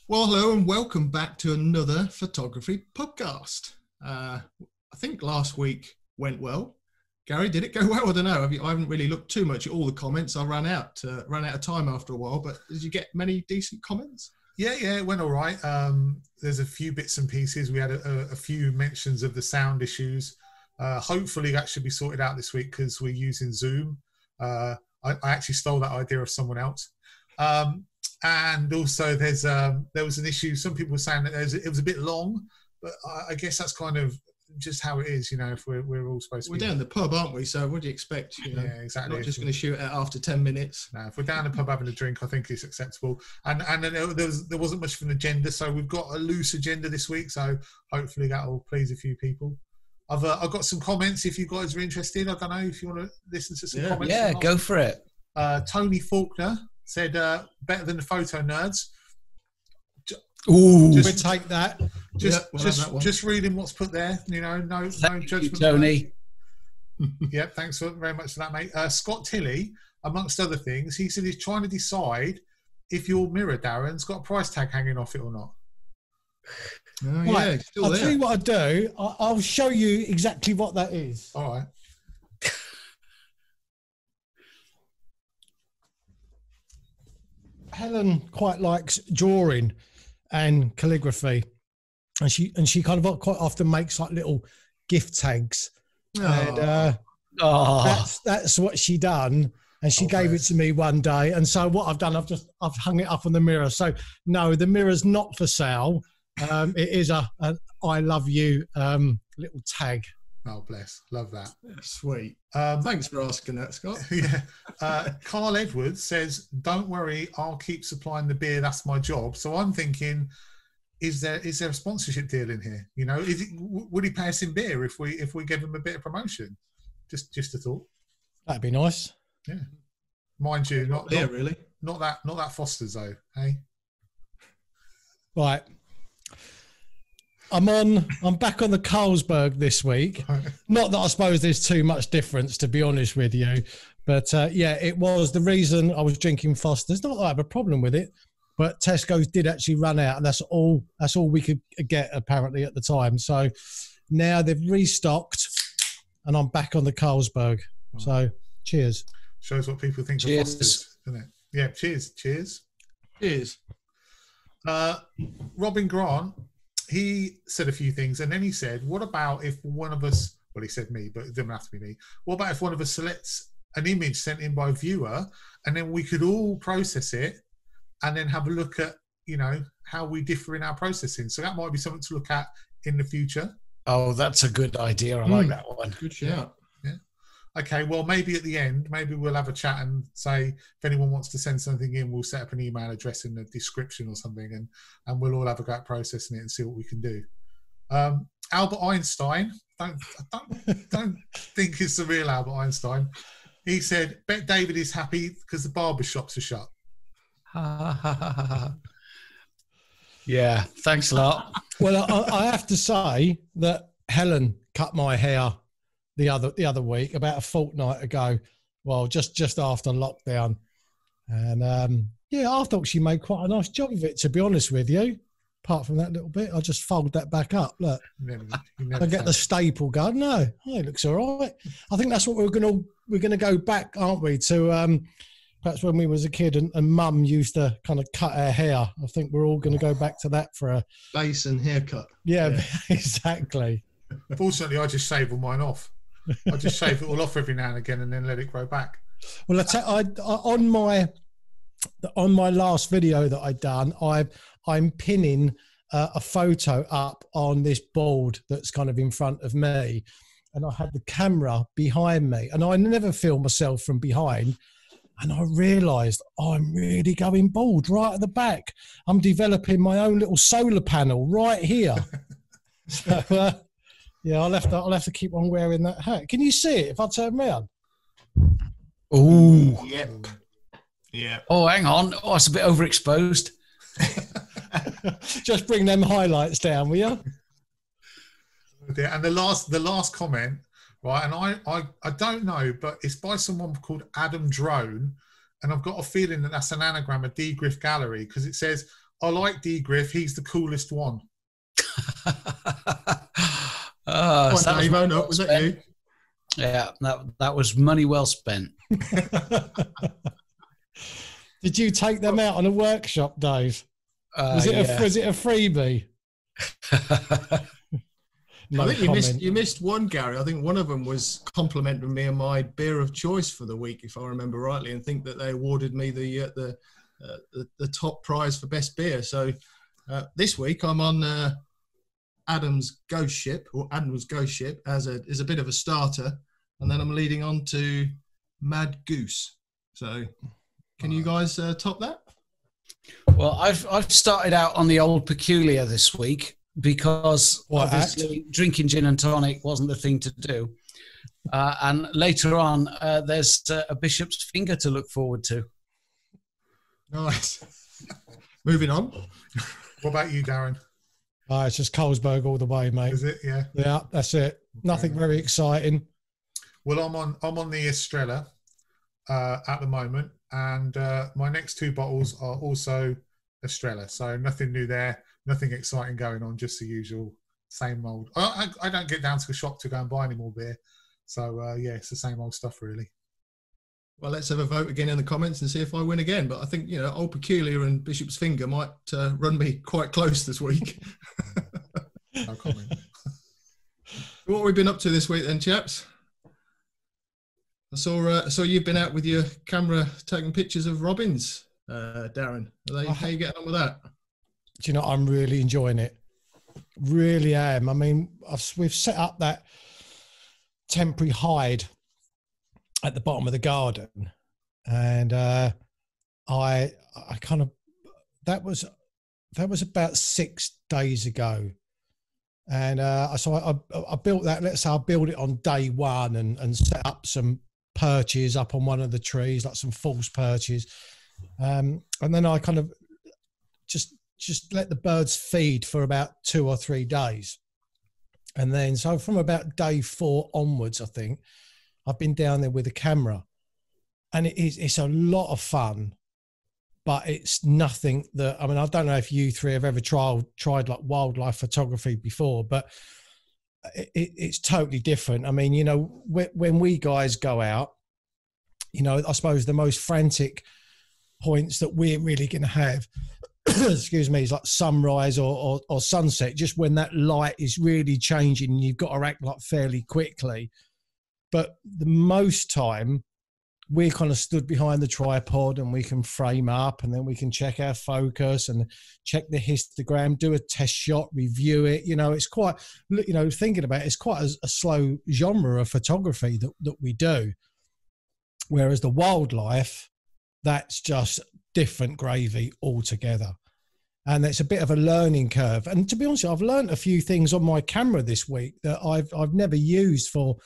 Well, hello and welcome back to another photography podcast. I think last week went well. Gary, did it go well? I don't know. I haven't really looked too much at all the comments. I ran out of time after a while, but did you get many decent comments? Yeah, it went all right. There's a few bits and pieces. We had a few mentions of the sound issues. Hopefully that should be sorted out this week because we're using Zoom. I actually stole that idea of someone else. And also there was an issue. Some people were saying that it was a bit long, but I guess that's kind of just how it is, you know, if we're all supposed to be. We're down the pub, aren't we? So what do you expect? You know, yeah, exactly. Not just going to shoot it after 10 minutes. No, if we're down the pub having a drink, I think it's acceptable. And there wasn't much of an agenda, so we've got a loose agenda this week. So hopefully that will please a few people. I've got some comments if you guys are interested. I don't know if you want to listen to some comments. Yeah, go for it. Tony Faulkner said, better than the photo nerds. Ooh, we'll take that. Just reading what's put there, you know, no judgment. You, Tony. Yeah, thanks very much for that, mate. Scott Tilley, amongst other things, he said he's trying to decide if your mirror, Darren's got a price tag hanging off it or not. Oh, right, yeah, I'll tell you what I do. I'll show you exactly what that is. All right. Helen quite likes drawing and calligraphy, and she kind of quite often makes like little gift tags. And that's what she done, and she gave it to me one day. And so what I've done, I've hung it up on the mirror. So no, the mirror's not for sale. It is an I love you little tag. Oh, bless. Love that. Sweet. Thanks for asking that, Scott. Yeah. Carl Edwards says, don't worry, I'll keep supplying the beer. That's my job. So I'm thinking, is there a sponsorship deal in here? You know, would he pay us in beer if we give him a bit of promotion? Just a thought. That'd be nice. Yeah. Mind you, not really. Not that Foster's though, hey? Right. I'm back on the Carlsberg this week. Not that I suppose there's too much difference, to be honest with you. But yeah, it was the reason I was drinking Foster's. Not that I have a problem with it, but Tesco's did actually run out, and that's all we could get apparently at the time. So now they've restocked, and I'm back on the Carlsberg. So cheers. Shows what people think of Foster's, doesn't it? Yeah, cheers. Robin Grant, he said a few things, and then he said, what about if one of us, well, he said me, but it doesn't have to be me. What about if one of us selects an image sent in by a viewer, and then we could all process it and then have a look at, you know, how we differ in our processing. So that might be something to look at in the future. Oh, that's a good idea. I like that one. Good shout. Yeah. Okay, well, maybe at the end, maybe we'll have a chat and say if anyone wants to send something in, we'll set up an email address in the description or something, and we'll all have a go at processing it and see what we can do. Albert Einstein, I don't think it's the real Albert Einstein. He said, bet David is happy because the barber shops are shut. Yeah, thanks a lot. Well, I have to say that Helen cut my hair the other week, about a fortnight ago. Well, just after lockdown, and yeah, I thought she made quite a nice job of it. To be honest with you, apart from that little bit, I just fold that back up. Look, I get the staple gun. No, it looks all right. I think that's what we're gonna go back, aren't we? To perhaps when we was a kid and Mum used to kind of cut our hair. I think we're all going to go back to that for a base and haircut. Yeah. Exactly. Fortunately, I just shave all mine off. I just shave it all off every now and again and then let it grow back. Well, on my last video that I'd done, I'm pinning a photo up on this board that's kind of in front of me, and I had the camera behind me, and I never film myself from behind. And I realised I'm really going bald right at the back. I'm developing my own little solar panel right here. So, yeah, I'll have to keep on wearing that hat. Can you see it if I turn around? Oh, yep. Yeah. Oh, hang on. Oh, it's a bit overexposed. Just bring them highlights down, will you? Yeah, and the last comment, right? And I don't know, but it's by someone called Adam Drone, and I've got a feeling that that's an anagram of D. Griff Gallery, because it says, "I like D. Griff. He's the coolest one." Oh, Dave, own up. Was that you? Yeah, that was money well spent. Did you take them out on a workshop, Dave? Was it a freebie? No, I think you missed one, Gary. I think one of them was complimenting me on my beer of choice for the week, if I remember rightly, and think that they awarded me the top prize for best beer. So this week I'm on Adam's Ghost Ship as a bit of a starter, and then I'm leading on to Mad Goose. So can you guys top that? Well, I've started out on the Old Peculiar this week, because obviously drinking gin and tonic wasn't the thing to do. And later on, there's a Bishop's Finger to look forward to. Nice. Moving on. What about you, Darren? It's just Carlsberg all the way, mate. Is it? Yeah. Yeah, that's it. Okay. Nothing very exciting. Well, I'm on the Estrella at the moment, and my next 2 bottles are also Estrella. So nothing new there. Nothing exciting going on, just the usual, same old. I don't get down to the shop to go and buy any more beer. So, it's the same old stuff, really. Well, let's have a vote again in the comments and see if I win again. But I think, Old Peculiar and Bishop's Finger might run me quite close this week. No comment. What have we been up to this week then, chaps? I saw you've been out with your camera taking pictures of robins, Darren. How are you getting on with that? Do you know, I'm really enjoying it. Really am. I mean, we've set up that temporary hide at the bottom of the garden, and I kind of that was about 6 days ago, and so I built that. Let's say I built it on day one and set up some perches up on one of the trees, like some false perches, and then I kind of just let the birds feed for about 2 or 3 days. And then, so from about day 4 onwards, I think, I've been down there with a camera, and it's a lot of fun, but it's nothing that, I mean, I don't know if you three have ever tried like wildlife photography before, but it's totally different. I mean, when we guys go out, I suppose the most frantic points that we're really going to have excuse me, is like sunrise or sunset, just when that light is really changing and you've got to act like fairly quickly. But the most time we're kind of stood behind the tripod and we can frame up, and then we can check our focus and check the histogram, do a test shot, review it. It's quite, thinking about it, it's quite a slow genre of photography that we do. Whereas the wildlife, that's just different gravy altogether. And it's a bit of a learning curve. And to be honest, I've learned a few things on my camera this week that I've never used for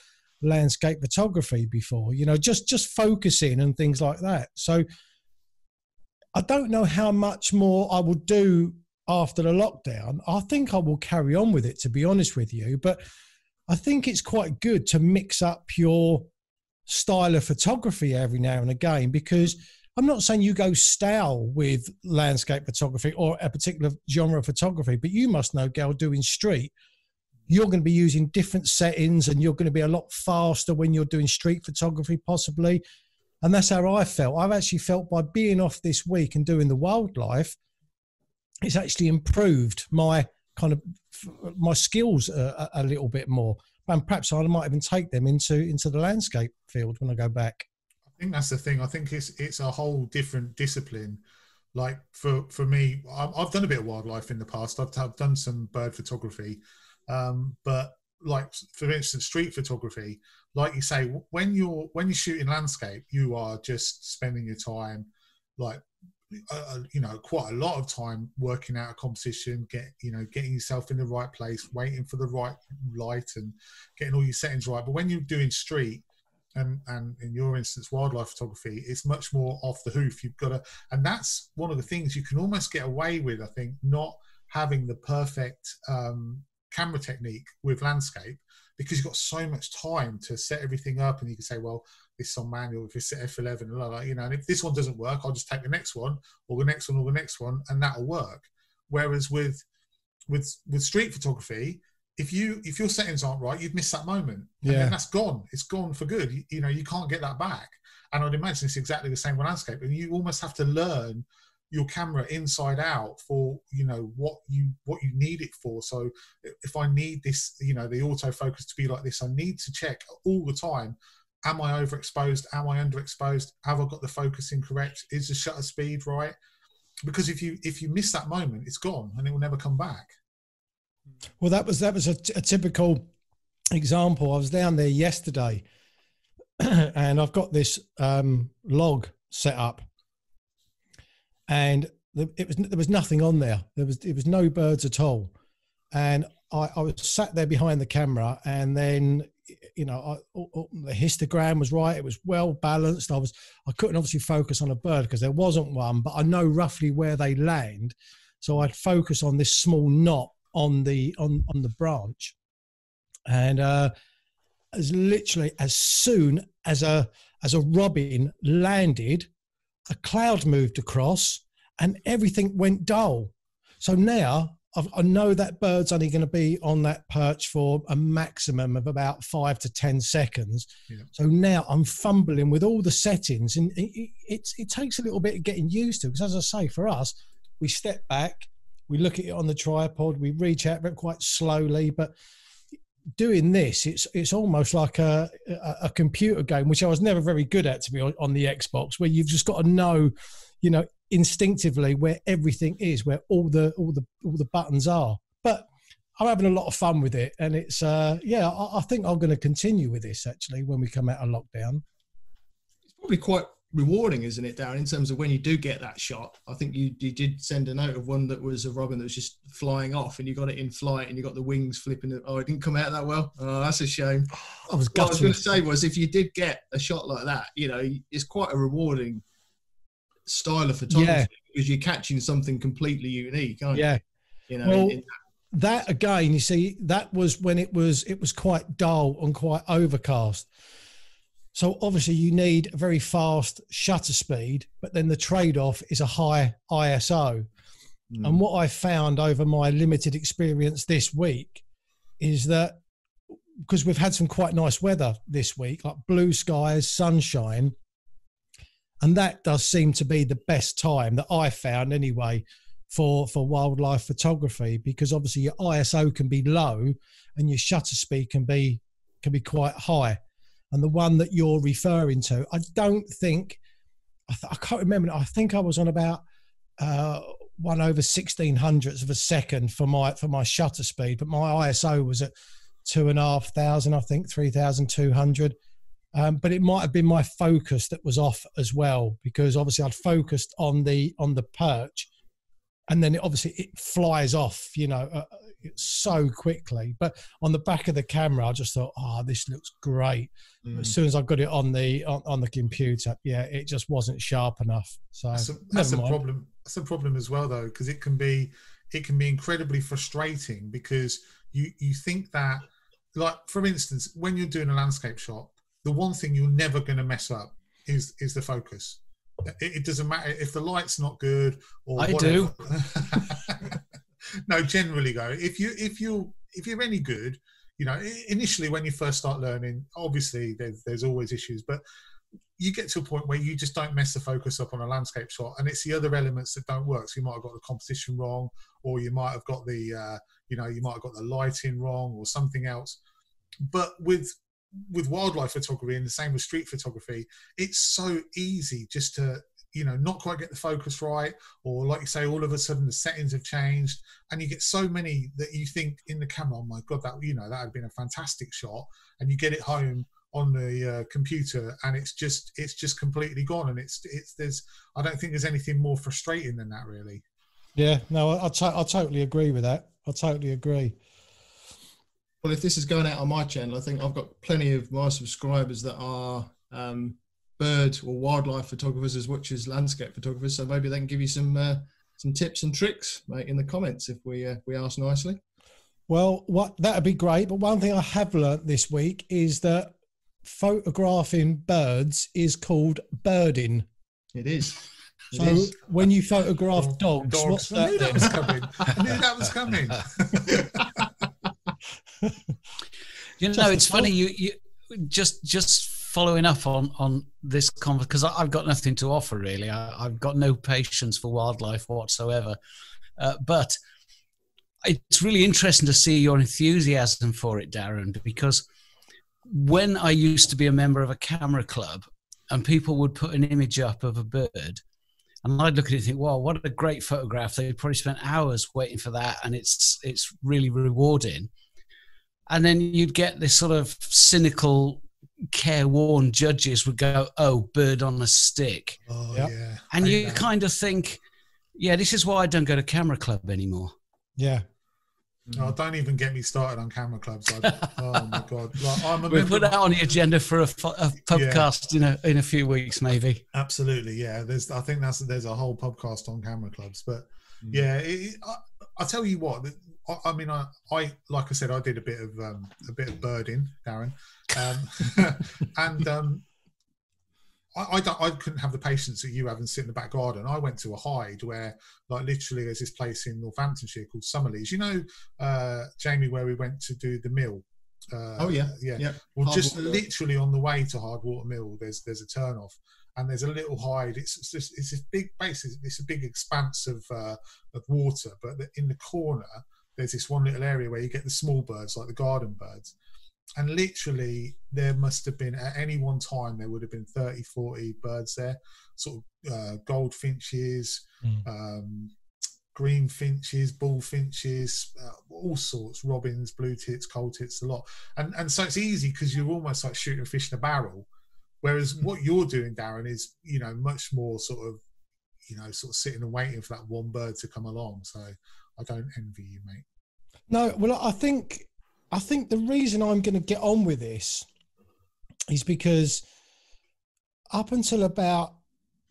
landscape photography before, just focusing and things like that. So I don't know how much more I will do after the lockdown. I think I will carry on with it, to be honest with you. But I think it's quite good to mix up your style of photography every now and again, because I'm not saying you go stale with landscape photography or a particular genre of photography, but you must know, Gal, doing street, you're going to be using different settings and you're going to be a lot faster when you're doing street photography, possibly. And that's how I felt. I've actually felt by being off this week and doing the wildlife, it's actually improved my skills a little bit more. And perhaps I might even take them into the landscape field when I go back. I think that's the thing. I think it's a whole different discipline. Like for me, I've done a bit of wildlife in the past. I've done some bird photography, but like for instance, street photography. Like you say, when you're shooting landscape, you are just spending your time, like quite a lot of time working out a composition, getting yourself in the right place, waiting for the right light, and getting all your settings right. But when you're doing street, and in your instance wildlife photography, it's much more off the hoof. You've got to, and that's one of the things you can almost get away with, I think, not having the perfect camera technique with landscape, because you've got so much time to set everything up, and you can say, well, this is on manual, if it's set F11, and if this one doesn't work, I'll just take the next one or the next one or the next one, and that'll work. Whereas with street photography, if your settings aren't right, you've missed that moment, and then that's gone. It's gone for good. You can't get that back. And I'd imagine it's exactly the same with landscape. And you almost have to learn your camera inside out for what you need it for. So if I need this, the autofocus to be like this, I need to check all the time: am I overexposed? Am I underexposed? Have I got the focusing correct? Is the shutter speed right? Because if you miss that moment, it's gone and it will never come back. Well, that was a typical example. I was down there yesterday, and I've got this log set up, and there was nothing on there. There was no birds at all, and I was sat there behind the camera, and then the histogram was right. It was well balanced. I couldn't obviously focus on a bird because there wasn't one, but I know roughly where they land, so I'd focus on this small knot on the branch, and as soon as a robin landed, a cloud moved across and everything went dull. So now I know that bird's only going to be on that perch for a maximum of about 5 to 10 seconds. Yeah. So now I'm fumbling with all the settings, and it takes a little bit of getting used to, because as I say, for us, we step back, we look at it on the tripod, we reach out quite slowly, but doing this, it's almost like a computer game, which I was never very good at, to be on the Xbox, where you've just got to know, instinctively where everything is, where all the buttons are. But I'm having a lot of fun with it, and it's I think I'm going to continue with this actually when we come out of lockdown. It's probably quite rewarding, isn't it, Darren, in terms of when you do get that shot? I think you did send a note of one that was a robin that was just flying off, and you got it in flight, and you got the wings flipping. It didn't come out that well. Oh, that's a shame. I was What I was going to say was, if you did get a shot like that, it's quite a rewarding style of photography, because you're catching something completely unique, aren't you? That again, you see, that was when it was quite dull and quite overcast. So obviously you need a very fast shutter speed, but then the trade-off is a high ISO. And what I found over my limited experience this week is that, because we've had some quite nice weather this week, like blue skies, sunshine, and that does seem to be the best time that I found anyway for wildlife photography, because obviously your ISO can be low and your shutter speed can be quite high. And the one that you're referring to, I don't think, I can't remember, I think I was on about 1/1600th of a second for my shutter speed, but my ISO was at 2,500, I think 3,200. But it might have been my focus that was off as well, because obviously I'd focused on the perch, and then it flies off, so quickly. But on the back of the camera, I just thought, this looks great. As soon as I got it on the computer, it just wasn't sharp enough. So that's a problem. That's a problem as well, though, because it can be incredibly frustrating, because you think that, like, for instance, when you're doing a landscape shot, the one thing you're never going to mess up is the focus. It doesn't matter if the light's not good or whatever. Do. No, generally, if you're any good, initially when you first start learning, obviously there's always issues, but you get to a point where you just don't mess the focus up on a landscape shot, and it's the other elements that don't work. So you might have got the composition wrong, or you might have got the lighting wrong, or something else. But with wildlife photography, and the same with street photography, it's so easy just to not quite get the focus right, or like you say, all of a sudden the settings have changed, and you get so many that you think in the camera, oh my god, that that had been a fantastic shot, and you get it home on the computer and it's just completely gone. And I don't think there's anything more frustrating than that, really. Yeah, no, I totally agree with that. I totally agree. Well, if this is going out on my channel, I think I've got plenty of my subscribers that are bird or wildlife photographers as much as landscape photographers. So maybe they can give you some tips and tricks, mate, in the comments if we ask nicely. Well, that'd be great. But one thing I have learnt this week is that photographing birds is called birding. It is. So when you photograph dogs, what's that? I knew that was coming. I knew that was coming. It's funny. You just following up on this conversation, because I've got nothing to offer really. I've got no patience for wildlife whatsoever. But it's really interesting to see your enthusiasm for it, Darren, because when I used to be a member of a camera club and people would put an image up of a bird, and I'd look at it and think, wow, what a great photograph. They'd probably spent hours waiting for that, and it's really rewarding. And then you'd get this sort of cynical, careworn judges would go, oh, bird on a stick. Oh, yeah. And you kind of think, yeah, this is why I don't go to camera club anymore. Yeah. Oh, don't even get me started on camera clubs. Oh my God. We'll put that on the agenda for a podcast in a few weeks, maybe. Absolutely. Yeah. There's a whole podcast on camera clubs, but yeah, I'll tell you what, I mean, I like I said, I did a bit of birding, Darren, and I couldn't have the patience that you have and sit in the back garden. I went to a hide where, like, literally there's this place in Northamptonshire called Summerleys. You know, Jamie, where we went to do the mill. Yeah. Well, Hardwater. Just literally on the way to Hardwater Mill, there's a turn off, and there's a little hide. It's a big base. It's a big expanse of water, but in the corner there's this one little area where you get the small birds, like the garden birds. And literally, there must have been, at any one time, there would have been 30, 40 birds there, sort of goldfinches, green finches, bullfinches, all sorts, robins, blue tits, cold tits, a lot. And so it's easy because you're almost like shooting a fish in a barrel. Whereas what you're doing, Darren, is, much more sort of sitting and waiting for that one bird to come along. So I don't envy you, mate. No, well, I think the reason I'm going to get on with this is because up until about,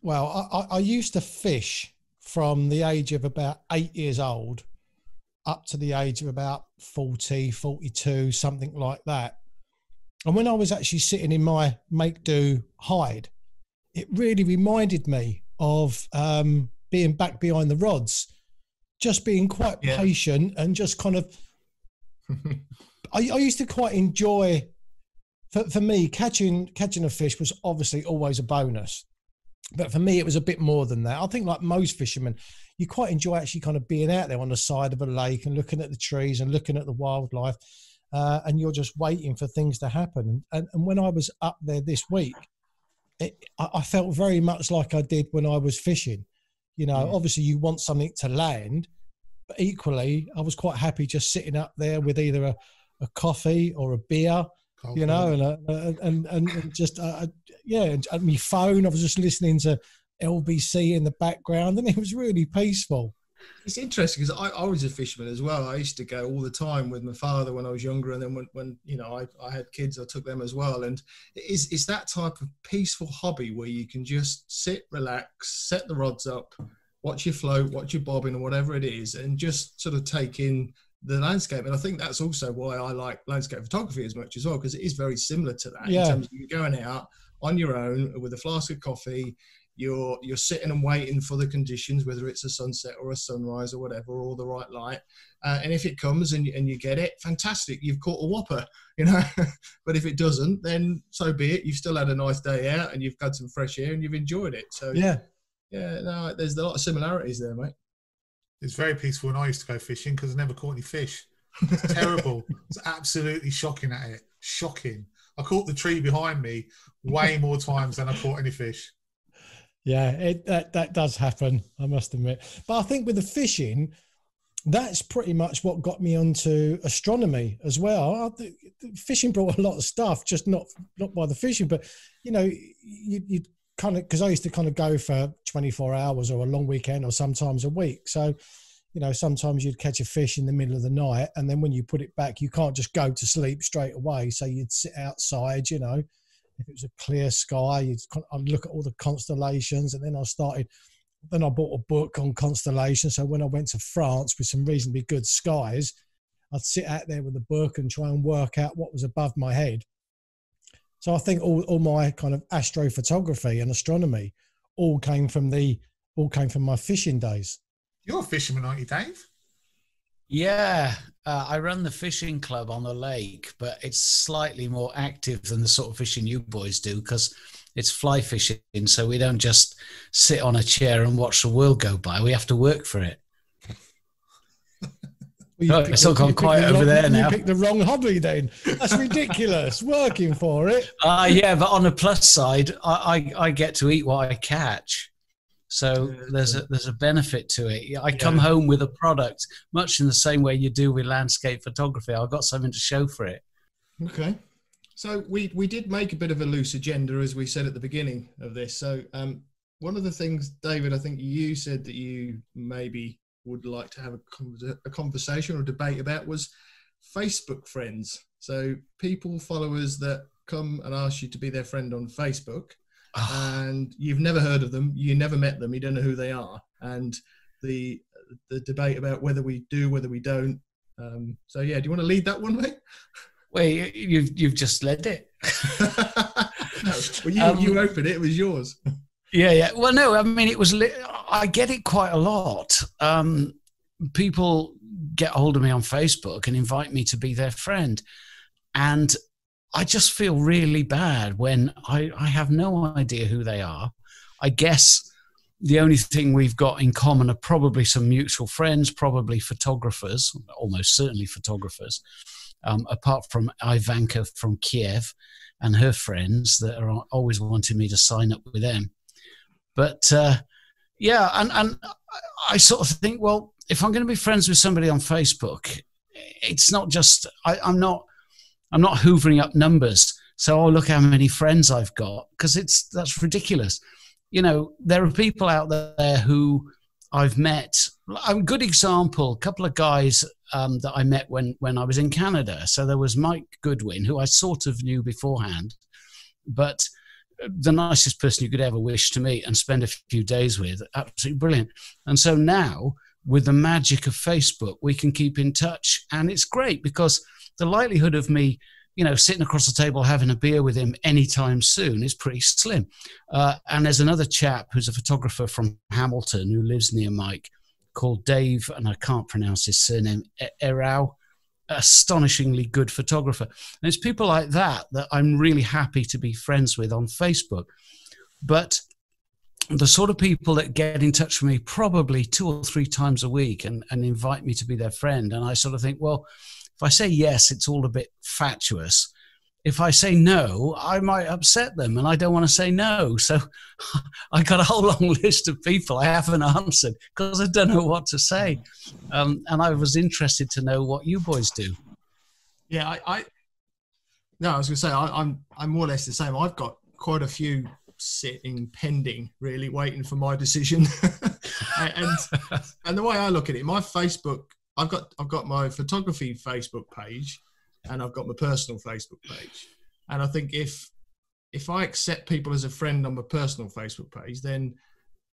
I used to fish from the age of about 8 years old up to the age of about 40, 42, something like that. And when I was actually sitting in my make-do hide, it really reminded me of being back behind the rods, just being quite patient and just kind of... I used to quite enjoy, for me, catching a fish was obviously always a bonus. But for me, it was a bit more than that. I think like most fishermen, you quite enjoy actually kind of being out there on the side of a lake and looking at the trees and looking at the wildlife. And you're just waiting for things to happen. And when I was up there this week, I felt very much like I did when I was fishing. Obviously you want something to land, but equally, I was quite happy just sitting up there with either a coffee or a beer, and just and my phone. I was just listening to LBC in the background, and it was really peaceful. It's interesting because I was a fisherman as well. I used to go all the time with my father when I was younger, and then when I had kids, I took them as well. And it's that type of peaceful hobby where you can just sit, relax, set the rods up, watch your float, watch your bobbing, or whatever it is, and just sort of take in the landscape. And I think that's also why I like landscape photography as much as well, because it is very similar to that in terms of you going out on your own with a flask of coffee. You're sitting and waiting for the conditions, whether it's a sunset or a sunrise or whatever, or the right light. And if it comes and you get it, fantastic, you've caught a whopper, But if it doesn't, then so be it. You've still had a nice day out and you've had some fresh air and you've enjoyed it. So no, there's a lot of similarities there, mate. It's very peaceful, and I used to go fishing because I never caught any fish. It's terrible. It's absolutely shocking at it. Shocking. I caught the tree behind me way more times than I caught any fish. Yeah, that does happen, I must admit. But I think with the fishing, that's pretty much what got me onto astronomy as well. Fishing brought a lot of stuff, just not by the fishing, but you kind of, because I used to kind of go for 24 hours or a long weekend or sometimes a week. So, sometimes you'd catch a fish in the middle of the night, and then when you put it back, you can't just go to sleep straight away. So you'd sit outside, if it was a clear sky, I'd look at all the constellations, and then I bought a book on constellations. So when I went to France with some reasonably good skies, I'd sit out there with a book and try and work out what was above my head. So I think all my kind of astrophotography and astronomy all came from my fishing days. You're a fisherman, aren't you, Dave? Yeah, I run the fishing club on the lake, but it's slightly more active than the sort of fishing you boys do because it's fly fishing. So we don't just sit on a chair and watch the world go by. We have to work for it. Well, it's all gone quiet over there now. You picked the wrong hobby then. That's ridiculous. Working for it. Yeah, but on the plus side, I get to eat what I catch. So there's a benefit to it. I come home with a product, much in the same way you do with landscape photography. I've got something to show for it. Okay. So we did make a bit of a loose agenda, as we said at the beginning of this. So one of the things, David, I think you said that you maybe would like to have a conversation or debate about was Facebook friends. So people, followers that come and ask you to be their friend on Facebook, and you've never heard of them, you never met them, you don't know who they are, and the debate about whether we do, whether we don't. So yeah, do you want to lead that one, mate? Well, you've just led it. No, well, you opened it. It was yours. Yeah. Well, no, I mean, I get it quite a lot. People get hold of me on Facebook and invite me to be their friend. And I just feel really bad when I have no idea who they are. I guess the only thing we've got in common are probably some mutual friends, probably photographers, almost certainly photographers, apart from Ivanka from Kiev and her friends that are always wanting me to sign up with them. But yeah, and I sort of think, well, if I'm going to be friends with somebody on Facebook, it's not just I'm not hoovering up numbers. So look how many friends I've got, because that's ridiculous. You know, there are people out there who I've met. A good example, a couple of guys that I met when I was in Canada. So there was Mike Goodwin, who I sort of knew beforehand, but the nicest person you could ever wish to meet and spend a few days with. Absolutely brilliant. And so now, with the magic of Facebook, we can keep in touch. And it's great because the likelihood of me, you know, sitting across the table having a beer with him anytime soon is pretty slim. And there's another chap who's a photographer from Hamilton who lives near Mike called Dave, and I can't pronounce his surname, Erau. Astonishingly good photographer. And it's people like that I'm really happy to be friends with on Facebook. But the sort of people that get in touch with me probably 2 or 3 times a week and invite me to be their friend, and I sort of think, well, if I say yes, it's all a bit fatuous. If I say no, I might upset them, and I don't want to say no. So I got a whole long list of people I haven't answered because I don't know what to say. And I was interested to know what you boys do. Yeah, I was going to say I'm more or less the same. I've got quite a few sitting pending, really waiting for my decision. and the way I look at it, my Facebook, I've got my photography Facebook page, and I've got my personal Facebook page. And I think if I accept people as a friend on my personal Facebook page, then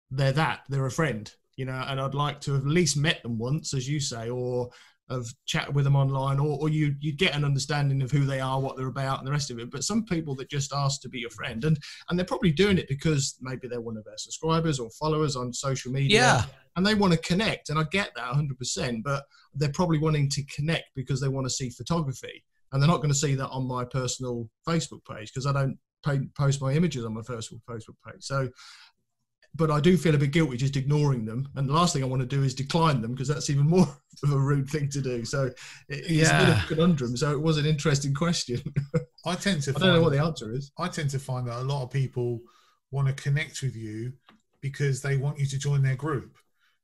they're a friend, you know, and I'd like to have at least met them once, as you say, or have chatted with them online, or you get an understanding of who they are, what they're about, and the rest of it. But some people that just ask to be your friend, and they're probably doing it because maybe they're one of their subscribers or followers on social media. Yeah. And they want to connect, and I get that 100%, but they're probably wanting to connect because they want to see photography, and they're not going to see that on my personal Facebook page because I don't post my images on my personal Facebook page. So, but I do feel a bit guilty just ignoring them, and the last thing I want to do is decline them because that's even more of a rude thing to do. So it's a bit of a conundrum. So it was an interesting question. I don't know what the answer is. I tend to find that a lot of people want to connect with you because they want you to join their group.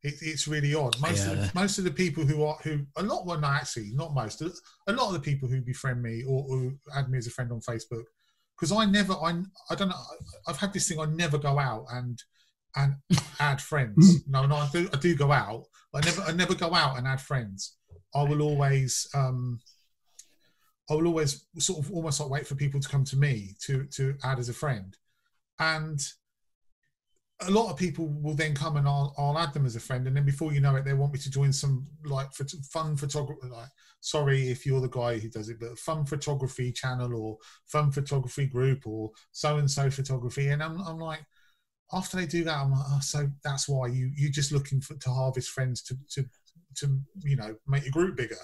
It's really odd. Most of the people a lot of the people who befriend me or who add me as a friend on Facebook, because I don't know, I've had this thing, I never go out and add friends. No, I do go out, but I never go out and add friends. I will always sort of almost like wait for people to come to me to add as a friend. And a lot of people will then come and I'll add them as a friend, and then before you know it, they want me to join some like fun photography. Like, sorry if you're the guy who does it, but fun photography channel or fun photography group or so and so photography, and I'm like, after they do that, I'm like, oh, so that's why you're just looking to harvest friends to make your group bigger.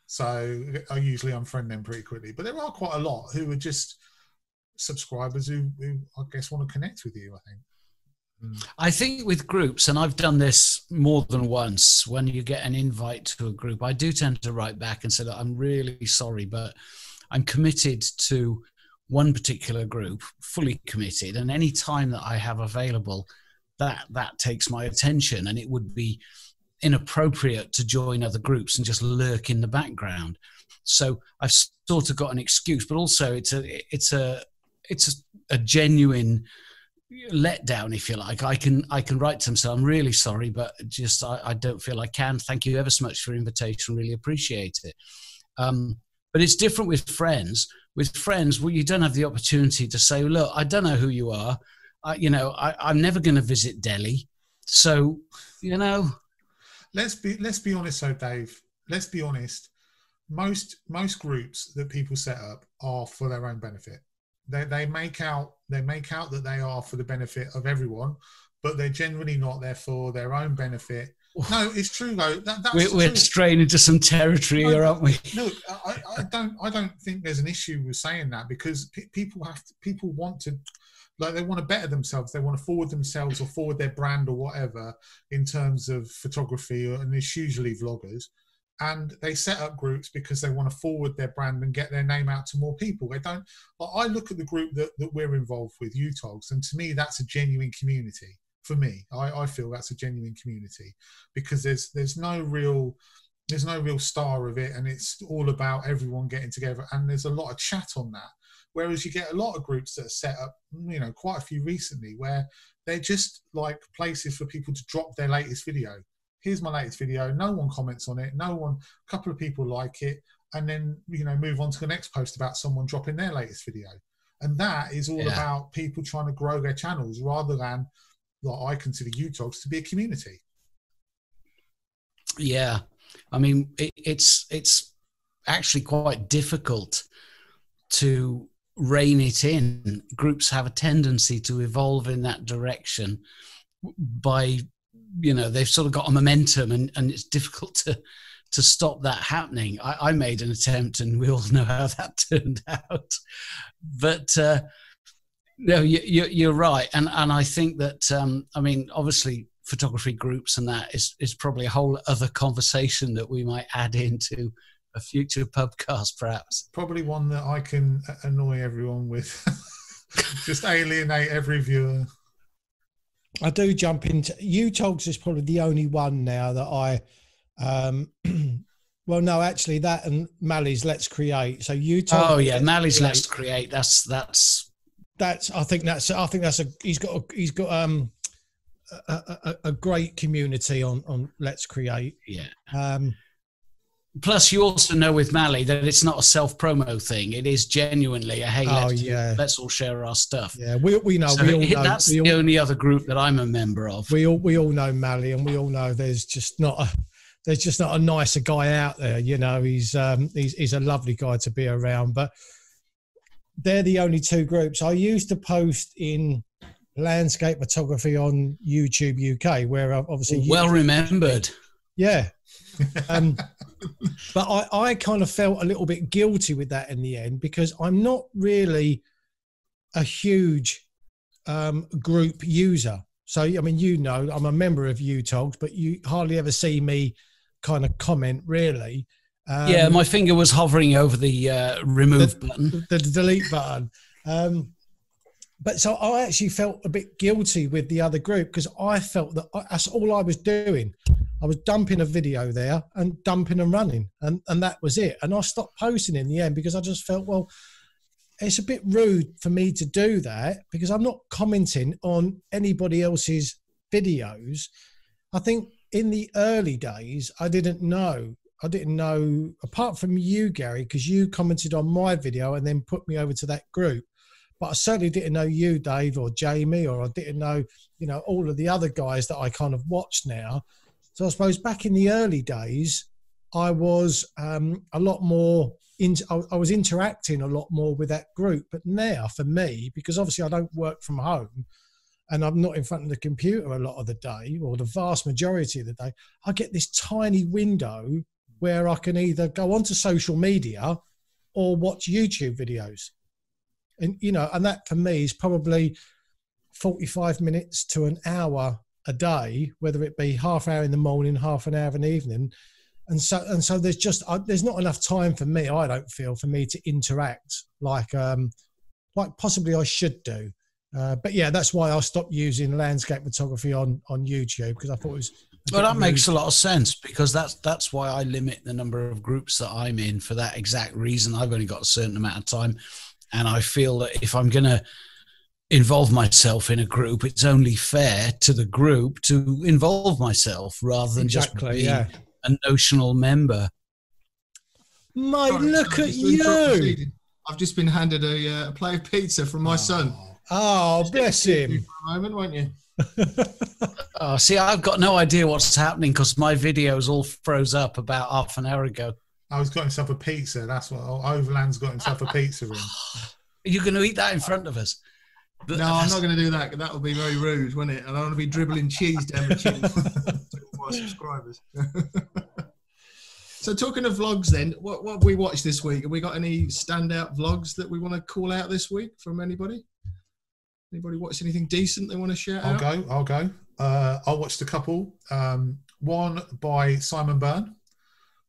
So I usually unfriend them pretty quickly, but there are quite a lot who are just subscribers who I guess want to connect with you, I think. I think with groups, and I've done this more than once, when you get an invite to a group, I do tend to write back and say, look, I'm really sorry, but I'm committed to one particular group, fully committed, and any time that I have available, that takes my attention, and it would be inappropriate to join other groups and just lurk in the background. So I've sort of got an excuse, but also it's a genuine letdown, if you like. I can write to them, so I'm really sorry, but just I don't feel I can. Thank you ever so much for your invitation. Really appreciate it. But it's different with friends. With friends, well, you don't have the opportunity to say, look, I don't know who you are. I'm never going to visit Delhi. So, Let's be honest, though, Dave. Let's be honest. Most groups that people set up are for their own benefit. They make out that they are for the benefit of everyone, but they're generally not there for their own benefit. No, it's true though. We're straying into some territory here, aren't we? No, I don't think there's an issue with saying that, because people want to, like, they want to better themselves. They want to forward themselves or forward their brand or whatever in terms of photography, and it's usually vloggers. And they set up groups because they want to forward their brand and get their name out to more people. They don't. I look at the group that we're involved with, UTOGs, and to me, that's a genuine community. For me, I feel that's a genuine community, because there's no real star of it, and it's all about everyone getting together, and there's a lot of chat on that. Whereas you get a lot of groups that are set up, quite a few recently, where they're just like places for people to drop their latest video. Here's my latest video. No one comments on it. A couple of people like it, and then move on to the next post about someone dropping their latest video. And that is all about people trying to grow their channels, rather than what I consider UTOGs to be a community. Yeah, I mean, it's actually quite difficult to rein it in. Groups have a tendency to evolve in that direction by, they've sort of got a momentum, and it's difficult to stop that happening. I made an attempt, and we all know how that turned out. But no, you're right. And I think that, obviously photography groups and that is probably a whole other conversation that we might add into a future Pubcast, perhaps. Probably one that I can annoy everyone with. Just alienate every viewer. I do jump into UTOGs is probably the only one now that I well, no, actually that and Mally's Let's Create. So UTOGs. Oh yeah, Mally's Let's Create. That's I think that's he's got a great community on Let's Create. Yeah. Plus, you also know with Mally that it's not a self-promo thing. It is genuinely a, hey, let's all share our stuff. Yeah, we know. So that's the only other group that I'm a member of. We all know Mally, and we all know there's just not a nicer guy out there. He's a lovely guy to be around. But they're the only two groups. I used to post in landscape photography on YouTube UK, where obviously well remembered. Yeah. But I kind of felt a little bit guilty with that in the end, because I'm not really a huge group user. So, I mean, I'm a member of UTOGs, but you hardly ever see me kind of comment, really. Yeah, my finger was hovering over the remove button. The delete button. But so I actually felt a bit guilty with the other group, because I felt that that's all I was doing. I was dumping a video there and dumping and running, and that was it. And I stopped posting in the end, because I just felt, well, it's a bit rude for me to do that, because I'm not commenting on anybody else's videos. I think in the early days, I didn't know, apart from you, Gary, because you commented on my video and then put me over to that group. but I certainly didn't know you, Dave, or Jamie, or I didn't know, all of the other guys that I kind of watch now. So I suppose back in the early days, I was a lot more, I was interacting a lot more with that group. But now for me, because obviously I don't work from home and I'm not in front of the computer a lot of the day, or the vast majority of the day, I get this tiny window where I can either go onto social media or watch YouTube videos. And, and that for me is probably 45 minutes to an hour a day, whether it be half hour in the morning, half an hour in the evening. And so there's not enough time for me, I don't feel, for me to interact like possibly I should do. But yeah, that's why I stopped using landscape photography on YouTube, because I thought it was. Well, that makes a lot of sense, because that's why I limit the number of groups that I'm in for that exact reason. I've only got a certain amount of time, and I feel that if I'm going to involve myself in a group, it's only fair to the group to involve myself rather than just be a notional member. Mate, look at you! I've just been handed a plate of pizza from my son. Oh, bless him! For a moment, won't you? Oh, see, I've got no idea what's happening because my videos all froze up about half an hour ago. I was got himself a pizza. That's what Overland's got himself a pizza in. Are you going to eat that in front of us? No, I'm not going to do that. That would be very rude, wouldn't it? I don't want to be dribbling cheese down the chin to all my subscribers. So talking of vlogs then, what have we watched this week? Have we got any standout vlogs that we want to call out this week from anybody? Anybody watched anything decent they want to share out? I'll go. I watched a couple. One by Simon Byrne.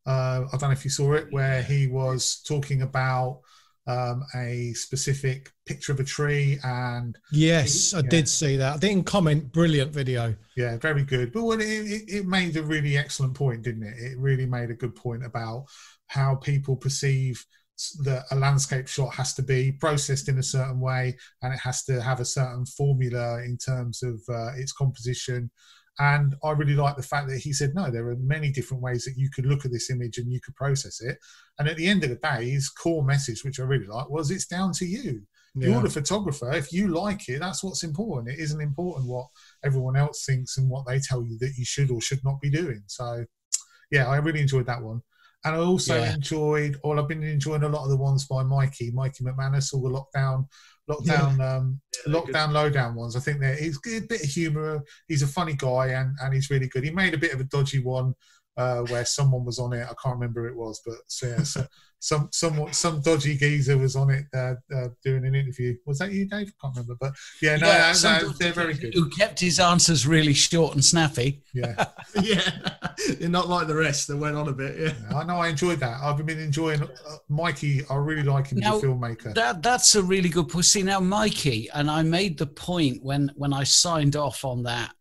I don't know if you saw it, where he was talking about a specific picture of a tree. And yes, I did see that. I didn't comment. Brilliant video. Yeah, very good. But it made a really excellent point, didn't it? It really made a good point about how people perceive that a landscape shot has to be processed in a certain way, and it has to have a certain formula in terms of its composition. And I really like the fact that he said, no, there are many different ways that you could look at this image and you could process it. And at the end of the day, his core message, which I really like, was it's down to you. Yeah. You're the photographer. If you like it, that's what's important. It isn't important what everyone else thinks and what they tell you that you should or should not be doing. So, yeah, I really enjoyed that one. And I also enjoyed, I've been enjoying a lot of the ones by Mikey McManus, all the lockdown lowdown ones. I think he's a bit of humour. He's a funny guy and he's really good. He made a bit of a dodgy one where someone was on it. I can't remember who it was, but some dodgy geezer was on it doing an interview. Was that you, Dave? I can't remember, but they're very good. Who kept his answers really short and snappy. Yeah, You're not like the rest that went on a bit. Yeah, I know. I enjoyed that. I've been enjoying Mikey. I really like him as a filmmaker. That's a really good point. See, now Mikey, and I made the point when I signed off on that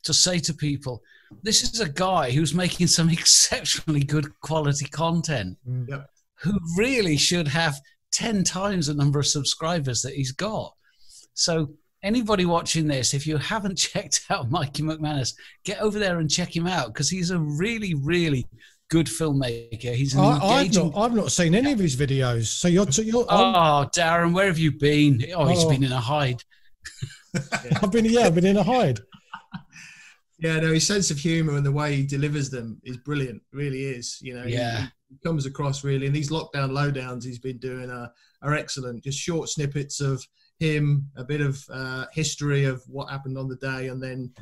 to say to people, this is a guy who's making some exceptionally good quality content, who really should have 10 times the number of subscribers that he's got. So anybody watching this, if you haven't checked out Mikey McManus, get over there and check him out, because he's a really, really good filmmaker. He's an engaging... I've not seen any of his videos. So you're oh, Darren, where have you been? Oh, he's been in a hide. I've been in a hide. Yeah, no, his sense of humour and the way he delivers them is brilliant. Really is. He comes across really. And these lockdown lowdowns he's been doing are excellent. Just short snippets of him, a bit of history of what happened on the day, and then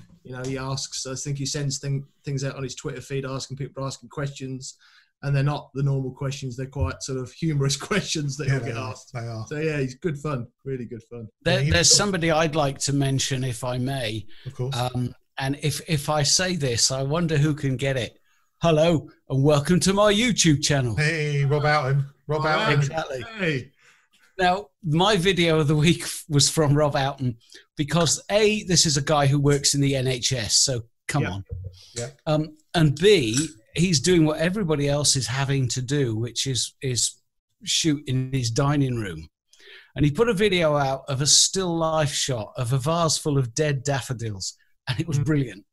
he asks. I think he sends things out on his Twitter feed, asking questions, and they're not the normal questions. They're quite sort of humorous questions that he'll get asked. They are. So yeah, he's good fun. Really good fun. There's somebody I'd like to mention, if I may. Of course. And if I say this, I wonder who can get it. Hello, and welcome to my YouTube channel. Hey, Rob Oughton. Rob Oughton. Exactly. Hey. Now, my video of the week was from Rob Oughton because A, this is a guy who works in the NHS, so come on. Yeah. And B, he's doing what everybody else is having to do, which is shoot in his dining room. And he put a video out of a still life shot of a vase full of dead daffodils. And it was brilliant.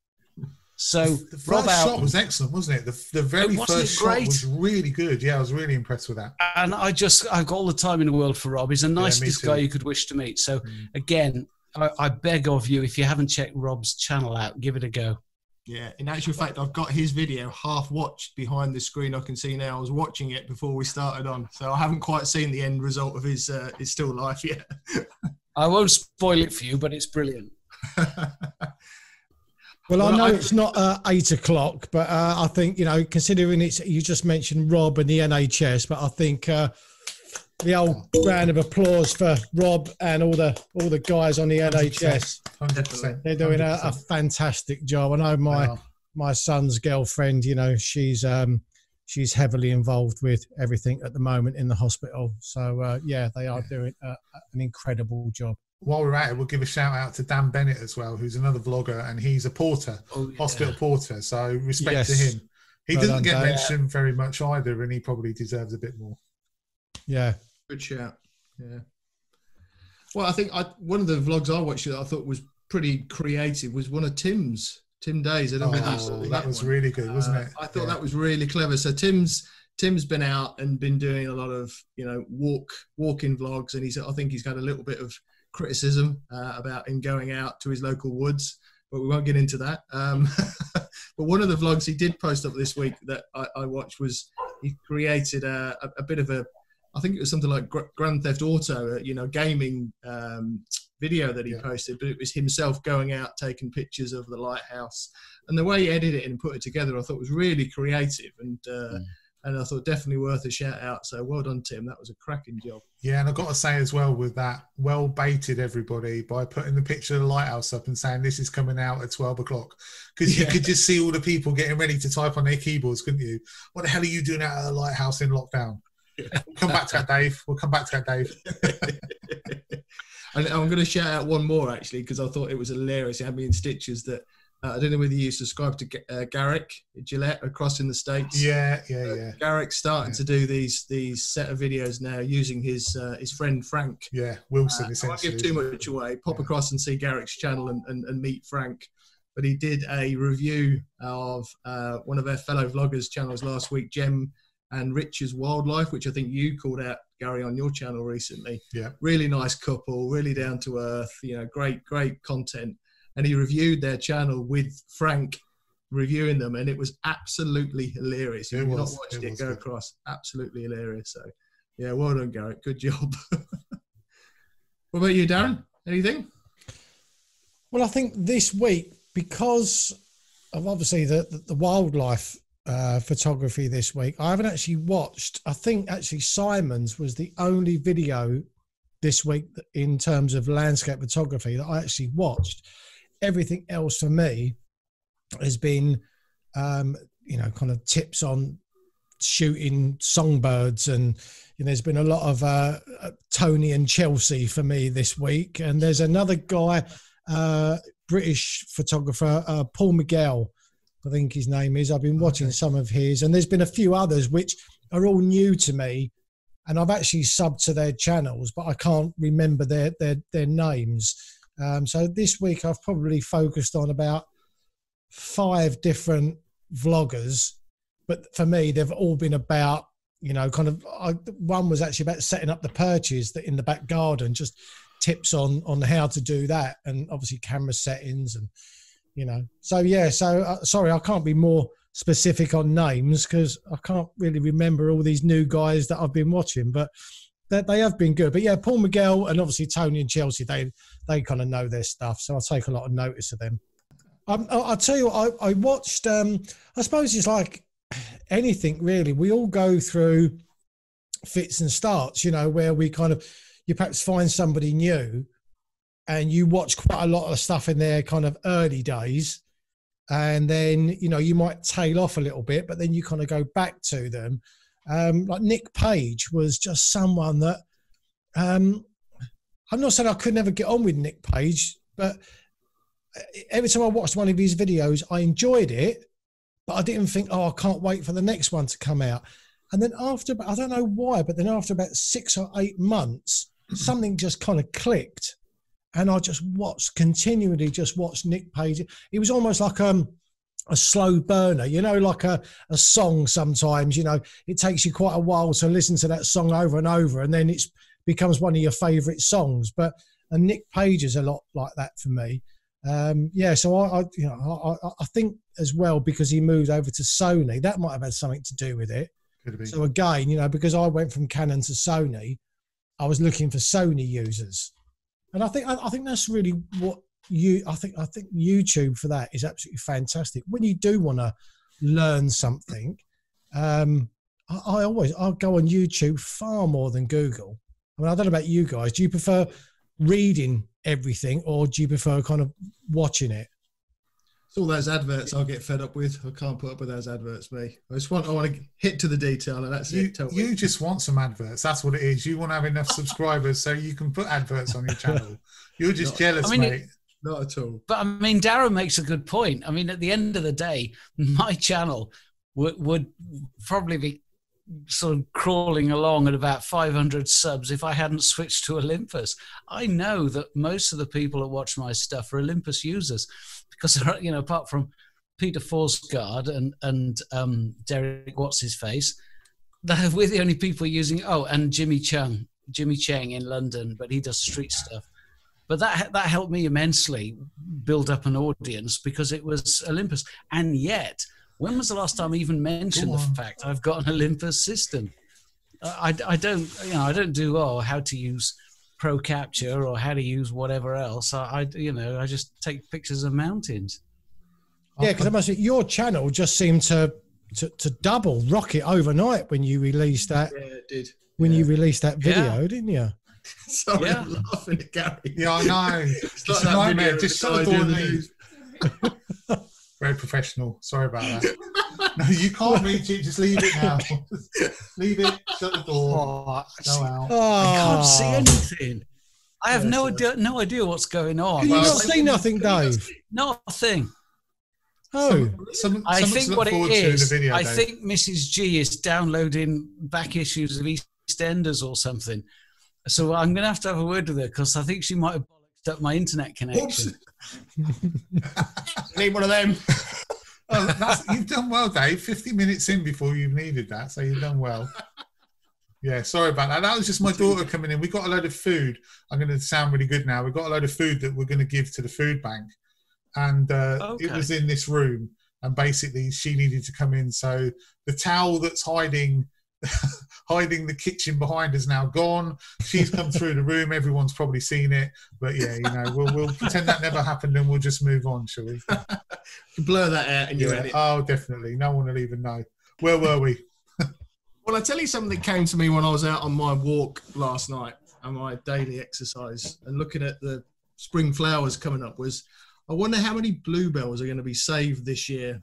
So the first shot was excellent, wasn't it? The very first shot was really good. Yeah, I was really impressed with that. And I've got all the time in the world for Rob. He's the nicest guy you could wish to meet. So again, I beg of you, if you haven't checked Rob's channel out, give it a go. Yeah, in actual fact, I've got his video half watched behind the screen. I can see now. I was watching it before we started on, so I haven't quite seen the end result of his still life yet. I won't spoil it for you, but it's brilliant. Well, I know it's not 8 o'clock, but I think, considering you just mentioned Rob and the NHS, but I think the old round of applause for Rob and all the guys on the 100%, NHS. 100%. They're doing a fantastic job. I know my son's girlfriend, she's heavily involved with everything at the moment in the hospital. So, they are doing an incredible job. While we're at it, we'll give a shout out to Dan Bennett as well, who's another vlogger, and he's a porter, hospital porter. So respect to him. He doesn't get mentioned very much either, and he probably deserves a bit more. Yeah. Good shout. Yeah. Well, I think one of the vlogs I watched that I thought was pretty creative was one of Tim Day's. I don't know if you saw that was really good, wasn't it? I thought that was really clever. So Tim's been out and been doing a lot of walking vlogs, and I think he's got a little bit of criticism about him going out to his local woods, but we won't get into that. But one of the vlogs he did post up this week that I watched was he created a bit of I think it was something like Grand Theft Auto, gaming video that he posted, but it was himself going out taking pictures of the lighthouse, and the way he edited it and put it together I thought was really creative, and I thought definitely worth a shout out. So well done, Tim. That was a cracking job. Yeah, and I've got to say as well with that, well baited everybody by putting the picture of the lighthouse up and saying this is coming out at 12 o'clock. Because you could just see all the people getting ready to type on their keyboards, couldn't you? What the hell are you doing out of the lighthouse in lockdown? We'll come back to that, Dave. And I'm going to shout out one more, actually, because I thought it was hilarious. It had me in stitches that I don't know whether you subscribe to Garrick Gillette across in the States. Yeah. Garrick's starting to do these set of videos now using his friend Frank. Yeah, Wilson. I won't give too much away. Pop across and see Garrick's channel and meet Frank. But he did a review of one of our fellow vloggers' channels last week, Jem and Rich's Wildlife, which I think you called out, Gary, on your channel recently. Yeah. Really nice couple, really down to earth, great content. And he reviewed their channel with Frank reviewing them, and it was absolutely hilarious. If you've not watched it, go across. Absolutely hilarious. So, yeah, well done, Garrett. Good job. What about you, Darren? Anything? Well, I think this week, because of obviously the wildlife photography this week, I haven't actually watched. I think actually Simon's was the only video this week in terms of landscape photography that I actually watched. Everything else for me has been, kind of tips on shooting songbirds, and there's been a lot of Tony and Chelsea for me this week. And there's another guy, British photographer, Paul Miguel, I think his name is. I've been watching some of his, and there's been a few others which are all new to me, and I've actually subbed to their channels, but I can't remember their names. So this week I've probably focused on about 5 different vloggers, but for me they've all been about, one was actually about setting up the perches that in the back garden, just tips on how to do that, and obviously camera settings, and sorry, I can't be more specific on names because I can't really remember all these new guys that I've been watching, but they have been good. But yeah, Paul Miguel and obviously Tony and Chelsea, they kind of know their stuff, so I take a lot of notice of them. I'll tell you, I watched, I suppose it's like anything really. We all go through fits and starts, where you perhaps find somebody new and you watch quite a lot of stuff in their kind of early days, and then, you might tail off a little bit, but then you kind of go back to them. Like Nick Page was just someone that, I'm not saying I could never get on with Nick Page, but every time I watched one of his videos, I enjoyed it, but I didn't think, I can't wait for the next one to come out. And then after, I don't know why, but then after about 6 or 8 months, something just kind of clicked. And I just continually watched Nick Page. It was almost like a slow burner, like a song sometimes, it takes you quite a while to listen to that song over and over, and then it becomes one of your favourite songs. But Nick Page is a lot like that for me. So I think as well, because he moved over to Sony, that might have had something to do with it. So again, because I went from Canon to Sony, I was looking for Sony users, and I think that's really what I think YouTube for that is absolutely fantastic. When you do want to learn something, I'll go on YouTube far more than Google. I mean, I don't know about you guys. Do you prefer reading everything, or do you prefer kind of watching it? It's all those adverts I'll get fed up with. I can't put up with those adverts, me. I want to hit to the detail, and that's it. You just want some adverts. That's what it is. You want to have enough subscribers so you can put adverts on your channel. You're just jealous, mate. Not at all. But I mean, Darren makes a good point. I mean, at the end of the day, my channel would probably be sort of crawling along at about 500 subs if I hadn't switched to Olympus. I know that most of the people that watch my stuff are Olympus users, because, apart from Peter Forsgaard and Derek What's-His-Face, we're the only people using, and Jimmy Cheng in London, but he does street stuff. But that helped me immensely build up an audience, because it was Olympus. And yet, when was the last time I even mentioned the fact I've got an Olympus system? I don't do how to use Pro Capture or how to use whatever else. I just take pictures of mountains. Yeah, because I must say, your channel just seemed to rocket overnight when you released that. Yeah, it did. When you released that video, didn't you? Sorry, I'm laughing at Gary. Yeah, I know. It's like a nightmare. Just shut the door and leave. Very professional. Sorry about that. No, you can't reach it. Just leave it now. Leave it. Shut the door. Go out. I can't see anything. I have no idea what's going on. Can you not see nothing, Dave? Not a thing. Oh, I think what it is, I think Mrs. G is downloading back issues of EastEnders or something. So I'm going to have a word with her, because I think she might have bollocked up my internet connection. Need one of them. You've done well, Dave. 50 minutes in before you've needed that, so you've done well. Yeah, sorry about that. That was just my daughter coming in. We got a load of food. I'm going to sound really good now. We got a load of food that we're going to give to the food bank, and it was in this room. And basically, she needed to come in. So the towel that's hiding the kitchen behind is now gone. She's come through the room. Everyone's probably seen it, but we'll pretend that never happened, and we'll just move on, shall we? Blur that out and you're in it. Oh, definitely. No one will even know. Where were we? Well, I'll tell you something that came to me when I was out on my walk last night and my daily exercise, and looking at the spring flowers coming up, was I wonder how many bluebells are going to be saved this year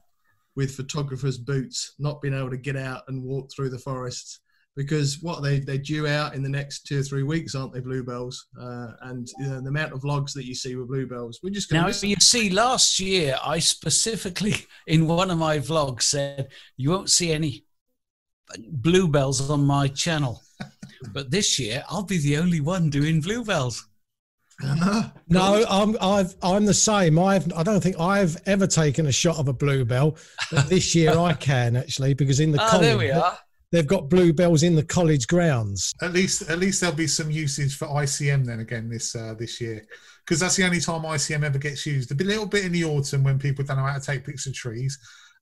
with photographers' boots, not being able to get out and walk through the forests, because they're due out in the next 2 or 3 weeks, aren't they, bluebells? And the amount of logs that you see with bluebells, we're just going to... Now, you see, last year, I specifically, in one of my vlogs, said, you won't see any bluebells on my channel. But this year, I'll be the only one doing bluebells. No, I'm the same. I don't think I've ever taken a shot of a bluebell, but this year I can, actually, because in the college, there we are. They've got bluebells in the college grounds. At least there'll be some usage for ICM then again this year, because that's the only time ICM ever gets used. A little bit in the autumn when people don't know how to take pictures of trees,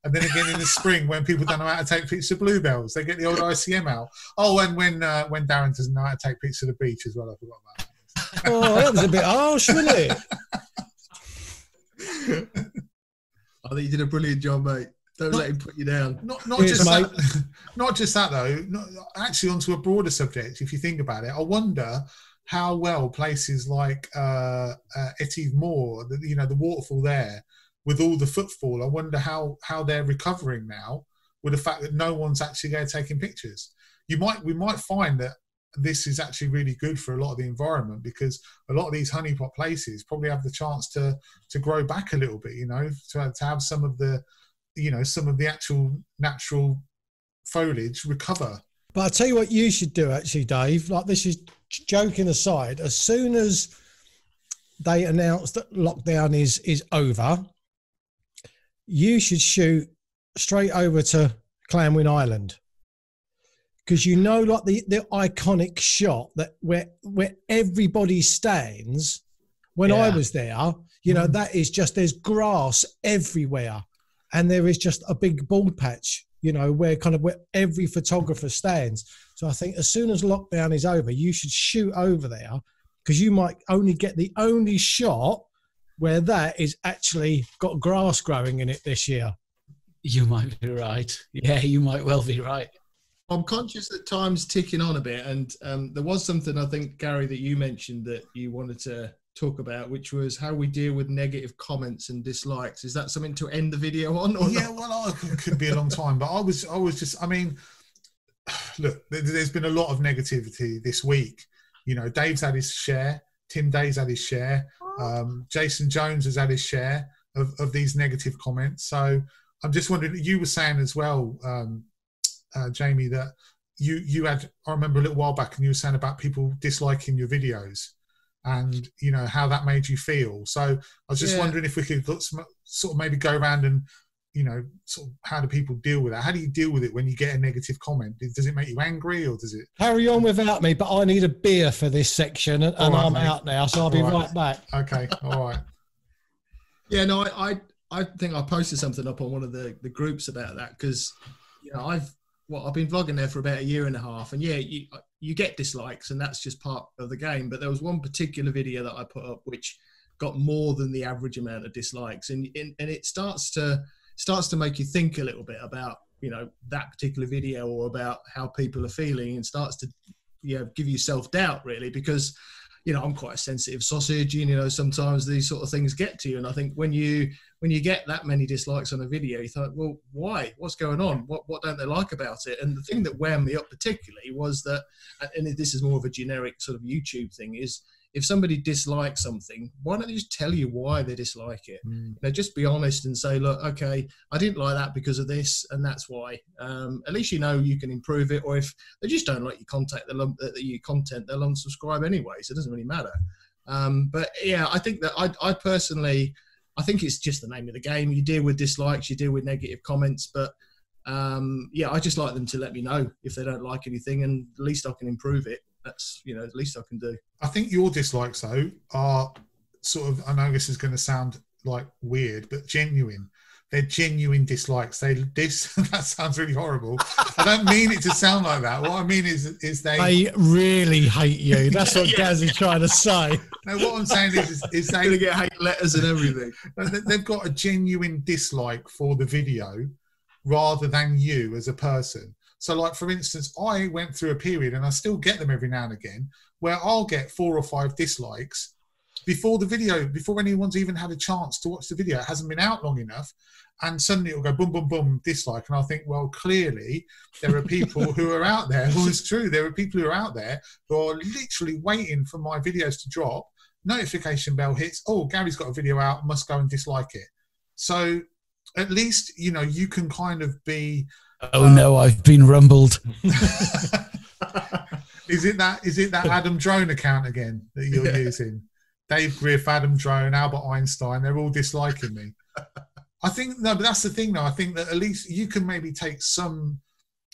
and then again in the spring when people don't know how to take pictures of bluebells, they get the old ICM out. Oh, and when Darren doesn't know how to take pictures of the beach as well, I forgot about that. Oh, that was a bit harsh, wasn't it? I think you did a brilliant job, mate. Don't let him put you down. Not just that though. Actually, onto a broader subject. If you think about it, I wonder how well places like Etive Moor, the waterfall there, with all the footfall, I wonder how they're recovering now with the fact that no one's actually there taking pictures. We might find that this is actually really good for a lot of the environment, because a lot of these honeypot places probably have the chance to grow back a little bit, to have some of the actual natural foliage recover. But I'll tell you what you should do, actually, Dave, like, this is joking aside, as soon as they announce that lockdown is over, you should shoot straight over to Clanwyn Island. Because like the iconic shot that where everybody stands when I was there, that is just, there's grass everywhere. And there is just a big bald patch, where every photographer stands. So I think as soon as lockdown is over, you should shoot over there, because you might only get the only shot where that is actually got grass growing in it this year. You might be right. Yeah, you might well be right. I'm conscious that time's ticking on a bit, and there was something, I think, Gary, that you mentioned that you wanted to talk about, which was how we deal with negative comments and dislikes. Is that something to end the video on? Or yeah, not? well, it could be a long time, but I was just, I mean, look, there's been a lot of negativity this week. Dave's had his share, Tim Day's had his share, Jason Jones has had his share of these negative comments. So I'm just wondering, you were saying as well, Jamie, that you had, I remember a little while back, and you were saying about people disliking your videos and how that made you feel. So I was just wondering if we could sort of maybe go around and sort of how do people deal with that? How do you deal with it when you get a negative comment? Does it make you angry, or does it carry on without me? But I need a beer for this section, and right, I'm out now, so I'll be right back. Okay, all right. Yeah, no, I think I posted something up on one of the groups about that, because I've been vlogging there for about a year and a half, and you get dislikes, and that's just part of the game. But there was one particular video that I put up which got more than the average amount of dislikes, and it starts to make you think a little bit about that particular video, or about how people are feeling, and starts to give you self-doubt, really, because I'm quite a sensitive sausage, and sometimes these sort of things get to you. And I think when you get that many dislikes on a video, you thought, well, why? What's going on? What don't they like about it? And the thing that wound me up particularly was that, and this is more of a generic sort of YouTube thing, is if somebody dislikes something, why don't they just tell you why they dislike it? Just be honest and say, look, okay, I didn't like that because of this, and that's why. At least you can improve it. Or if they just don't like your content, they'll unsubscribe anyway, so it doesn't really matter. But yeah, I think that I personally, I think it's just the name of the game. You deal with dislikes, you deal with negative comments, but I just like them to let me know if they don't like anything, and at least I can improve it. That's the least I can do. I think your dislikes though are sort of, I know this is going to sound like weird, but genuine. They're genuine dislikes. That sounds really horrible. I don't mean it to sound like that. What I mean is they really hate you. That's what Gaz is trying to say. No, what I'm saying is they gonna get hate letters and everything. They've got a genuine dislike for the video rather than you as a person. So, like, for instance, I went through a period, and I still get them every now and again, where I'll get 4 or 5 dislikes before anyone's even had a chance to watch the video. It hasn't been out long enough, and suddenly it'll go boom, boom, boom, dislike. And I think, well, clearly there are people who are out there. Well, it's true. There are people who are out there who are literally waiting for my videos to drop. Notification bell hits. Oh, Gary's got a video out. Must go and dislike it. So at least, you can kind of be... Oh no, I've been rumbled. Is it that Adam Drone account again that you're using? Dave Griff, Adam Drone, Albert Einstein, they're all disliking me. I think, no, but that's the thing though. I think that at least you can maybe take some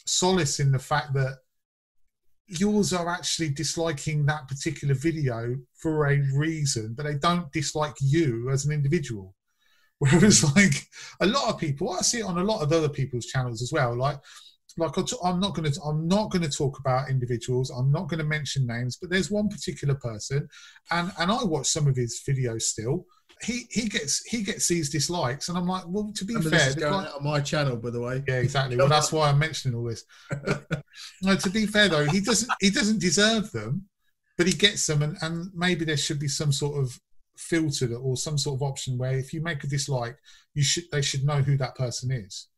solace in the fact that yours are actually disliking that particular video for a reason, but they don't dislike you as an individual. Whereas, like, a lot of people, I see it on a lot of other people's channels as well. Like I'm not going to talk about individuals. I'm not going to mention names, but there's one particular person, and I watch some of his videos still. He gets these dislikes, and I'm like, well, to be fair, this is going out on my channel, by the way. Yeah, exactly. Well, that's why I'm mentioning all this. But, no, to be fair though, he doesn't deserve them, but he gets them, and maybe there should be some sort of filter or some sort of option where if you make a dislike, they should know who that person is.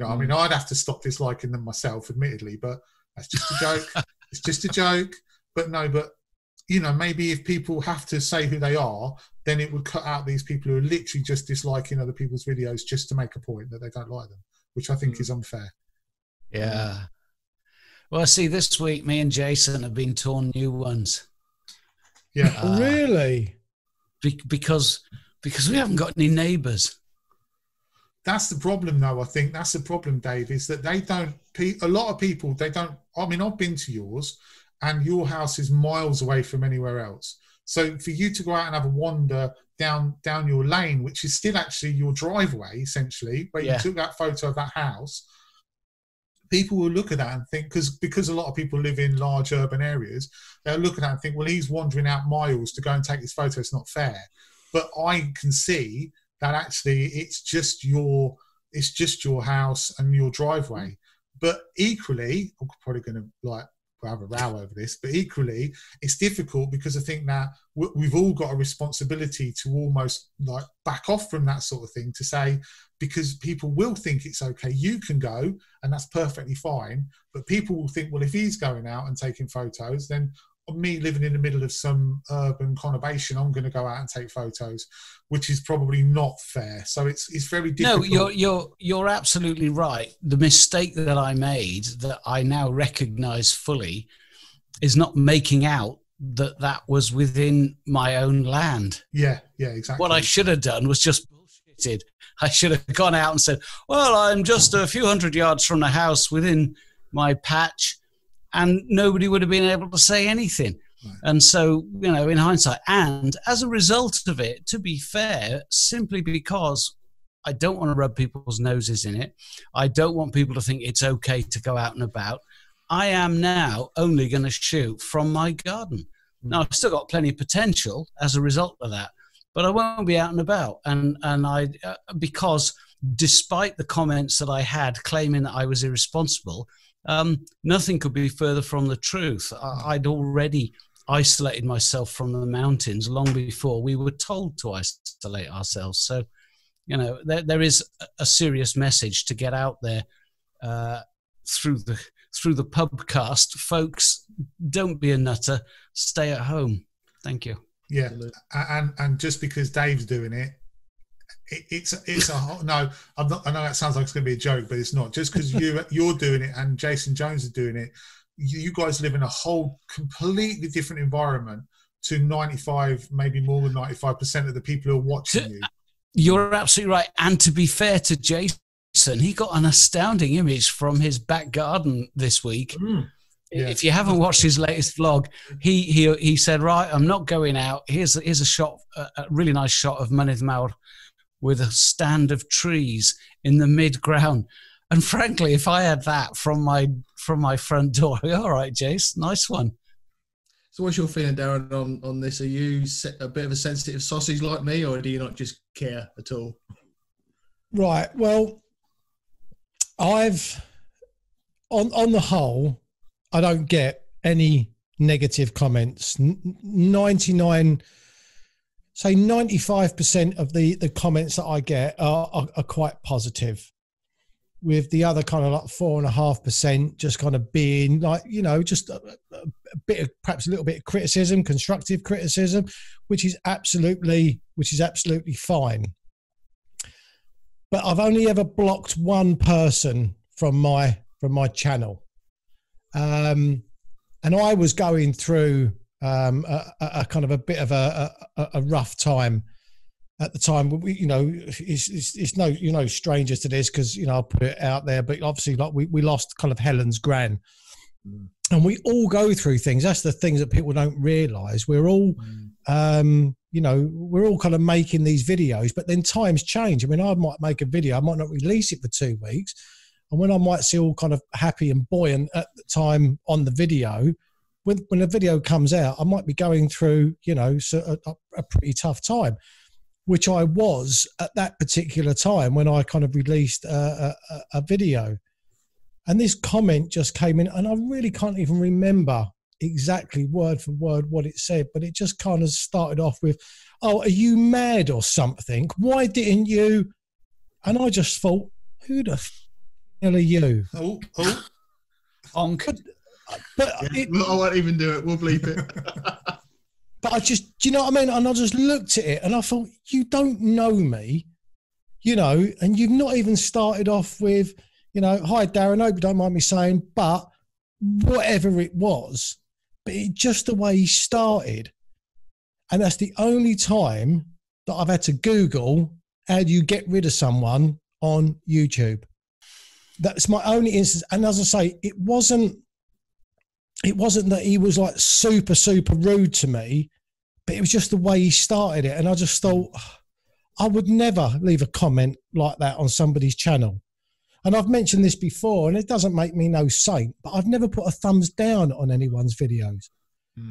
I mean, I'd have to stop disliking them myself, admittedly, but that's just a joke. It's just a joke. But maybe if people have to say who they are, then it would cut out these people who are literally just disliking other people's videos just to make a point that they don't like them, which I think is unfair. Yeah. Well, see, this week, me and Jason have been torn new ones. Yeah. Really? Because we haven't got any neighbours. that's the problem, though. I think that's the problem, Dave, is that they don't. A lot of people, they don't. I mean, I've been to yours, and your house is miles away from anywhere else. So for you to go out and have a wander down your lane, which is still actually your driveway, essentially, where you took that photo of that house, people will look at that and think, because a lot of people live in large urban areas, they'll look at that and think, well, he's wandering out miles to go and take this photo. It's not fair. But I can see that actually it's just your house and your driveway. But equally, I'm probably going to have a row over this, but equally it's difficult because I think that we've all got a responsibility to almost like back off from that sort of thing, to say, because people will think it's okay, you can go and that's perfectly fine, but people will think, well, if he's going out and taking photos, then me living in the middle of some urban conurbation, I'm going to go out and take photos, which is probably not fair. So it's very difficult. No, you're absolutely right. The mistake that I made, that I now recognise fully, is not making out that was within my own land. Yeah, exactly. What I should have done was just bullshitted. I should have gone out and said, well, I'm just a few hundred yards from the house within my patch, and nobody would have been able to say anything. Right. And so, in hindsight, and as a result of it, to be fair, simply because I don't want to rub people's noses in it, I don't want people to think it's okay to go out and about, I am now only going to shoot from my garden. Now, I've still got plenty of potential as a result of that, but I won't be out and about. And because despite the comments that I had claiming that I was irresponsible, nothing could be further from the truth. I'd already isolated myself from the mountains long before we were told to isolate ourselves. So, there is a serious message to get out there through the Pubcast. Folks, don't be a nutter. Stay at home. Thank you. Yeah, and just because Dave's doing it, it's a no. I'm not. I know that sounds like it's going to be a joke, but it's not. Just because you're doing it and Jason Jones is doing it, you guys live in a whole completely different environment to 95, maybe more than 95% of the people who are watching you. You're absolutely right. And to be fair to Jason, he got an astounding image from his back garden this week. Yeah. If you haven't watched his latest vlog, he said, right, I'm not going out. Here's a shot, a really nice shot of Mynydd Mawr with a stand of trees in the mid-ground. And frankly, if I had that from my front door, all right, Jace, nice one. So what's your feeling, Darren, on this? Are you a bit of a sensitive sausage like me, or do you not just care at all? Right, well, on the whole, I don't get any negative comments. 95% of the comments that I get are quite positive, with the other kind of like 4.5% just kind of being like, just a bit of, perhaps a little bit of criticism, constructive criticism, which is absolutely fine. But I've only ever blocked one person from my channel. And I was going through a kind of a bit of a rough time at the time. It's no stranger to this, because I'll put it out there. But obviously, like we lost kind of Helen's gran, and we all go through things. That's the things that people don't realise. We're all, we're all kind of making these videos, but then times change. I mean, I might make a video, I might not release it for 2 weeks. And when I might see all kind of happy and buoyant at the time on the video, when the video comes out, I might be going through, a pretty tough time, which I was at that particular time when I kind of released a video. And this comment just came in, and I really can't even remember exactly word for word what it said, but it just kind of started off with, "Oh, are you mad or something? Why didn't you?" And I just thought, who the hell are you? Oh. But I won't even do it. We'll bleep it. But do you know what I mean? And I just looked at it and I thought, you don't know me, and you've not even started off with, "Hi, Darren, I hope you don't mind me saying," but whatever it was, but just the way he started. And that's the only time that I've had to Google, how do you get rid of someone on YouTube. That's my only instance. And as I say, it wasn't that he was like super, super rude to me, but it was just the way he started it. And I just thought, I would never leave a comment like that on somebody's channel. And I've mentioned this before, and it doesn't make me no saint, but I've never put a thumbs down on anyone's videos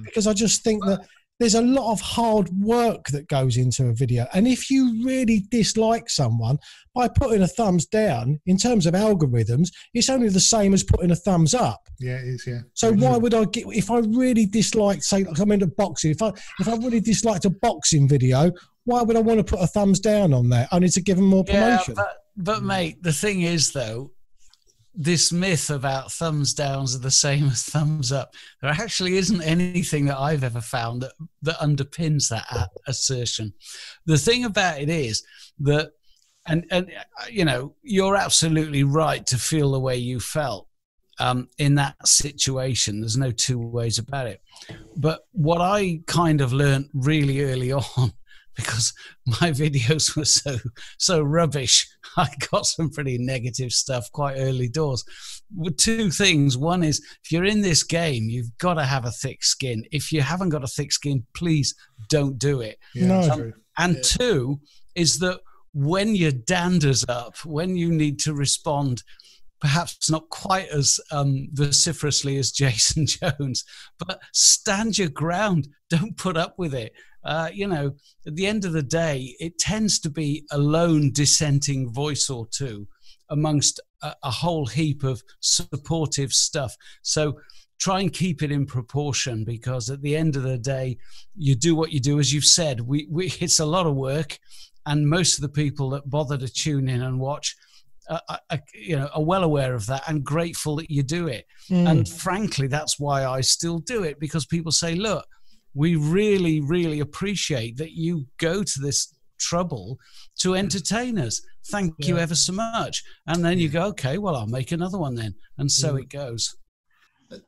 because I just think that there's a lot of hard work that goes into a video. And if you really dislike someone, by putting a thumbs down, in terms of algorithms, it's only the same as putting a thumbs up. Yeah, it is, yeah. So why would I get, if I really disliked, say, like I'm into boxing, if I really disliked a boxing video, why would I want to put a thumbs down on that? Only to give them more promotion. Yeah, but mate, the thing is, though, this myth about thumbs downs are the same as thumbs up. There actually isn't anything that I've ever found that underpins that assertion. The thing about it is that, and you know, you're absolutely right to feel the way you felt in that situation. There's no two ways about it. But what I kind of learned really early on, because my videos were so rubbish, I got some pretty negative stuff quite early doors. With two things. One is, if you're in this game, you've got to have a thick skin. If you haven't got a thick skin, please don't do it. Yeah, and two is that when your dander's up, when you need to respond, perhaps not quite as vociferously as Jason Jones, but stand your ground. Don't put up with it. You know, at the end of the day, it tends to be a lone dissenting voice or two amongst a whole heap of supportive stuff. So try and keep it in proportion, because at the end of the day, you do what you do. As you've said, it's a lot of work, and most of the people that bother to tune in and watch are well aware of that and grateful that you do it. And frankly, that's why I still do it, because people say, look, we really, really appreciate that you go to this trouble to entertain us. Thank you ever so much. And then you go, okay, well, I'll make another one then. And so it goes.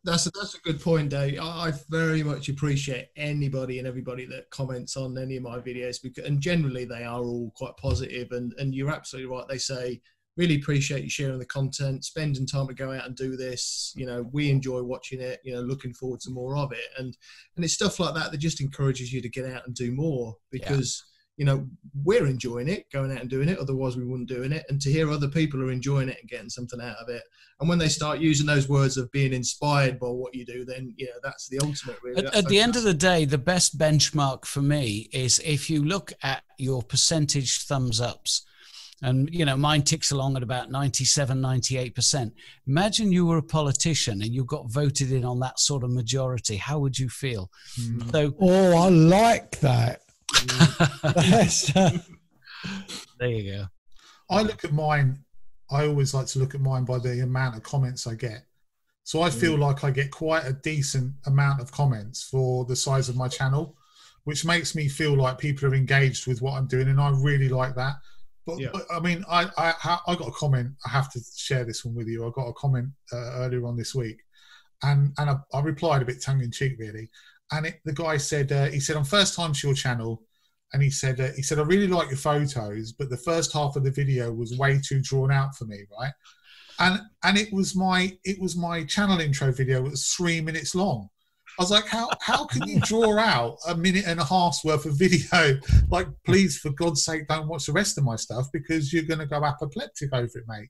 That's a good point, Dave. I very much appreciate anybody and everybody that comments on any of my videos, because, and generally they are all quite positive, and you're absolutely right. They say, really appreciate you sharing the content, spending time to go out and do this. You know, we enjoy watching it, you know, looking forward to more of it. And it's stuff like that that just encourages you to get out and do more, because, you know, we're enjoying it, going out and doing it. Otherwise we wouldn't doing it. And to hear other people are enjoying it and getting something out of it. And when they start using those words of being inspired by what you do, then, you know, that's the ultimate, really. At the end of the day, the best benchmark for me is if you look at your percentage thumbs ups. And, you know, mine ticks along at about 97, 98%. Imagine you were a politician and you got voted in on that sort of majority. How would you feel? So, I like that. There you go. I look at mine, I always like to look at mine by the amount of comments I get. So I feel like I get quite a decent amount of comments for the size of my channel, which makes me feel like people are engaged with what I'm doing, and I really like that. But I mean, I got a comment. I have to share this one with you. I got a comment earlier on this week, and I replied a bit tongue in cheek, really. And the guy said, he said, I'm first time to your channel, and he said, I really like your photos, but the first half of the video was way too drawn out for me, right? And it was my channel intro video. It was 3 minutes long. I was like, how can you draw out a minute and a half's worth of video? Like, please, for God's sake, don't watch the rest of my stuff, because you're going to go apoplectic over it, mate.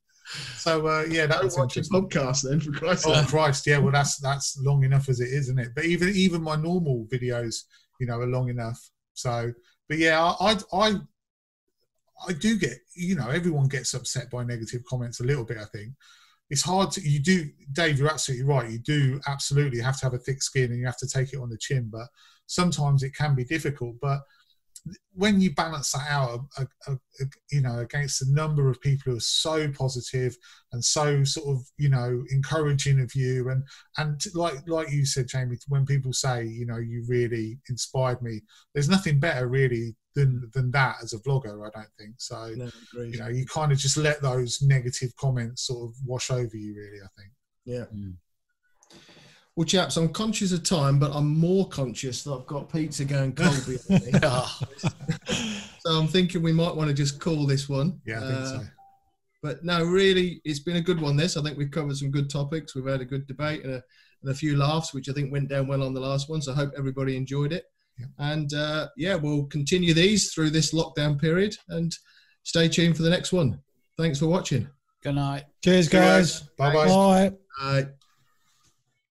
So, that was watching Pubcast then, for Christ's sake. Oh, Christ, yeah. Well, that's long enough as it is, isn't it? But even my normal videos, you know, are long enough. So, but yeah, I do get, you know, everyone gets upset by negative comments a little bit, I think. It's hard to, Dave, you're absolutely right. You do absolutely have to have a thick skin, and you have to take it on the chin, but sometimes it can be difficult. But when you balance that out, you know, against the number of people who are so positive and so sort of, you know, encouraging of you, and like you said, Jamie, when people say, you know, you really inspired me, there's nothing better really than that as a vlogger, I don't think. So, no, you know, you kind of just let those negative comments sort of wash over you, really, I think. Yeah. Well, chaps, I'm conscious of time, but I'm more conscious that I've got pizza going cold behind me. So I'm thinking we might want to just call this one. Yeah, I think so. But no, really, it's been a good one, this. I think we've covered some good topics. We've had a good debate and a few laughs, which I think went down well on the last one. So I hope everybody enjoyed it. Yeah. And, we'll continue these through this lockdown period and stay tuned for the next one. Thanks for watching. Good night. Cheers, guys. Bye-bye. Bye. Bye.